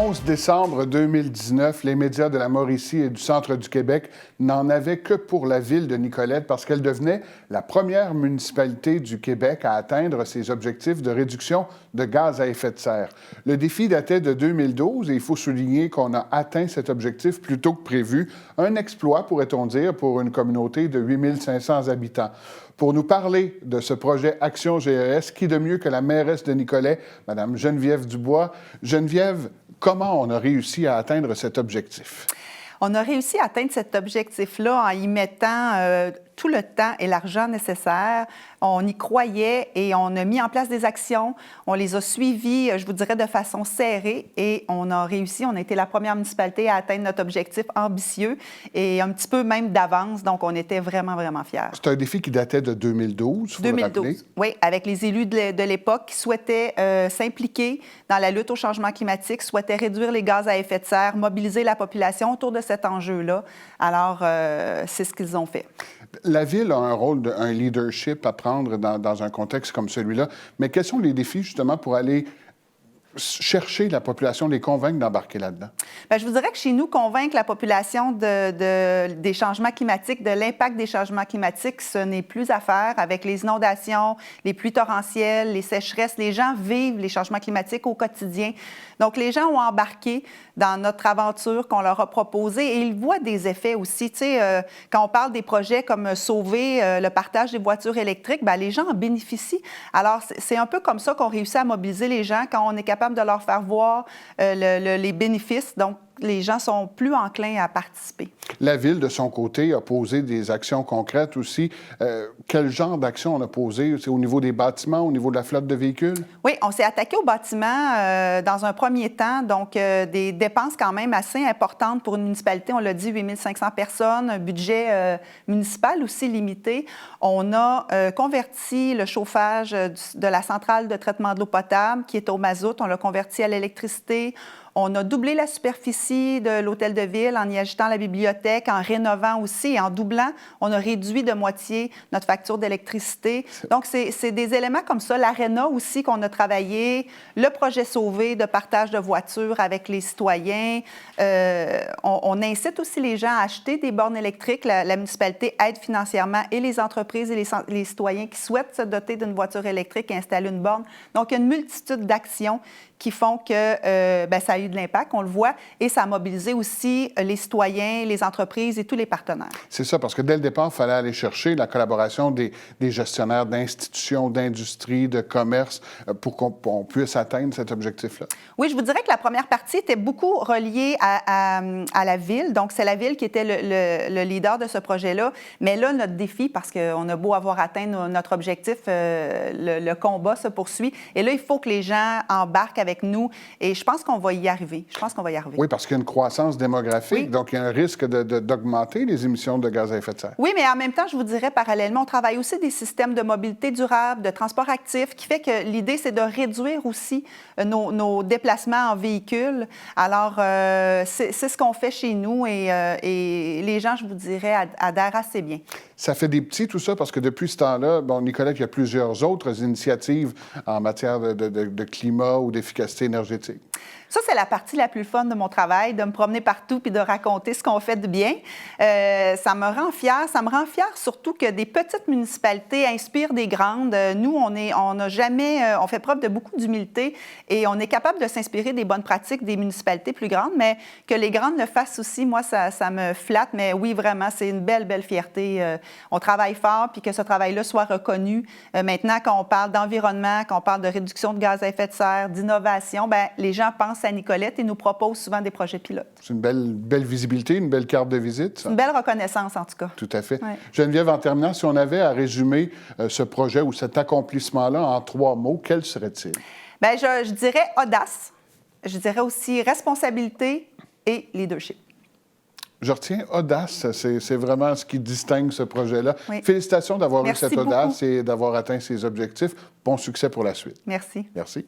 11 décembre 2019, les médias de la Mauricie et du centre du Québec n'en avaient que pour la ville de Nicolette parce qu'elle devenait la première municipalité du Québec à atteindre ses objectifs de réduction de gaz à effet de serre. Le défi datait de 2012 et il faut souligner qu'on a atteint cet objectif plus tôt que prévu. Un exploit, pourrait-on dire, pour une communauté de 8 500 habitants. Pour nous parler de ce projet Action GES, qui de mieux que la mairesse de Nicolet, Mme Geneviève Dubois. Geneviève, comment on a réussi à atteindre cet objectif? On a réussi à atteindre cet objectif-là en y mettant tout le temps et l'argent nécessaires. On y croyait et on a mis en place des actions. On les a suivies, je vous dirais, de façon serrée et on a réussi. On a été la première municipalité à atteindre notre objectif ambitieux et un petit peu même d'avance. Donc, on était vraiment, vraiment fiers. C'est un défi qui datait de 2012, il faut le rappeler. Oui, avec les élus de l'époque qui souhaitaient s'impliquer dans la lutte au changement climatique, souhaitaient réduire les gaz à effet de serre, mobiliser la population autour de cet enjeu-là. Alors, c'est ce qu'ils ont fait. La Ville a un rôle, un leadership à prendre dans un contexte comme celui-là. Mais quels sont les défis, justement, pour aller chercher la population, les convaincre d'embarquer là-dedans? Bien, je vous dirais que chez nous, convaincre la population des changements climatiques, de l'impact des changements climatiques, ce n'est plus à faire. Avec les inondations, les pluies torrentielles, les sécheresses, les gens vivent les changements climatiques au quotidien. Donc, les gens ont embarqué dans notre aventure qu'on leur a proposée et ils voient des effets aussi. Tu sais, quand on parle des projets comme sauver le partage des voitures électriques, bien, les gens en bénéficient. Alors, c'est un peu comme ça qu'on réussit à mobiliser les gens quand on est capable de leur faire voir les bénéfices. Donc, les gens sont plus enclins à participer. La Ville, de son côté, a posé des actions concrètes aussi. Quel genre d'actions on a posé? C'est au niveau des bâtiments, au niveau de la flotte de véhicules? Oui, on s'est attaqué aux bâtiments dans un premier temps. Donc, des dépenses quand même assez importantes pour une municipalité. On l'a dit, 8 500 personnes, un budget municipal aussi limité. On a converti le chauffage de la centrale de traitement de l'eau potable qui est au mazout. On l'a converti à l'électricité. On a doublé la superficie de l'hôtel de ville en y ajoutant la bibliothèque, en rénovant aussi et en doublant. On a réduit de moitié notre facture d'électricité. Donc, c'est des éléments comme ça. L'aréna aussi qu'on a travaillé, le projet Sauvé de partage de voitures avec les citoyens. On incite aussi les gens à acheter des bornes électriques. La municipalité aide financièrement et les entreprises et les citoyens qui souhaitent se doter d'une voiture électrique et installer une borne. Donc, il y a une multitude d'actions qui font que ça a eu de l'impact, on le voit, et ça a mobilisé aussi les citoyens, les entreprises et tous les partenaires. C'est ça, parce que dès le départ, il fallait aller chercher la collaboration des gestionnaires d'institutions, d'industries, de commerce, pour qu'on puisse atteindre cet objectif-là. Oui, je vous dirais que la première partie était beaucoup reliée à la Ville. Donc, c'est la Ville qui était le leader de ce projet-là. Mais là, notre défi, parce qu'on a beau avoir atteint notre objectif, le combat se poursuit. Et là, il faut que les gens embarquent avec nous et je pense qu'on va y arriver. Oui, parce qu'il y a une croissance démographique, oui. Donc il y a un risque d'augmenter les émissions de gaz à effet de serre. Oui, mais en même temps, je vous dirais parallèlement, on travaille aussi des systèmes de mobilité durable, de transport actif, qui fait que l'idée, c'est de réduire aussi nos déplacements en véhicule. Alors, c'est ce qu'on fait chez nous et les gens, je vous dirais, adhèrent assez bien. Ça fait des petits, tout ça, parce que depuis ce temps-là, bon, Nicolette, il y a plusieurs autres initiatives en matière de climat ou d'efficacité énergétique. Ça, c'est la partie la plus fun de mon travail, de me promener partout puis de raconter ce qu'on fait de bien. Ça me rend fière. Ça me rend fière surtout que des petites municipalités inspirent des grandes. Nous, on fait preuve de beaucoup d'humilité et on est capable de s'inspirer des bonnes pratiques des municipalités plus grandes, mais que les grandes le fassent aussi, moi, ça me flatte. Mais oui, vraiment, c'est une belle, belle fierté. On travaille fort puis que ce travail-là soit reconnu. Maintenant, quand on parle d'environnement, quand on parle de réduction de gaz à effet de serre, d'innovation, bien, les gens pensent à Nicolette et nous proposent souvent des projets pilotes. C'est une belle visibilité, une belle carte de visite, ça. C'est une belle reconnaissance, en tout cas. Tout à fait. Ouais. Geneviève, en terminant, si on avait à résumer ce projet ou cet accomplissement-là en 3 mots, quels seraient-ils? Bien, je dirais audace, je dirais aussi responsabilité et leadership. Je retiens audace, c'est vraiment ce qui distingue ce projet-là. Oui. Félicitations d'avoir eu cette audace beaucoup. Et d'avoir atteint ses objectifs. Bon succès pour la suite. Merci. Merci.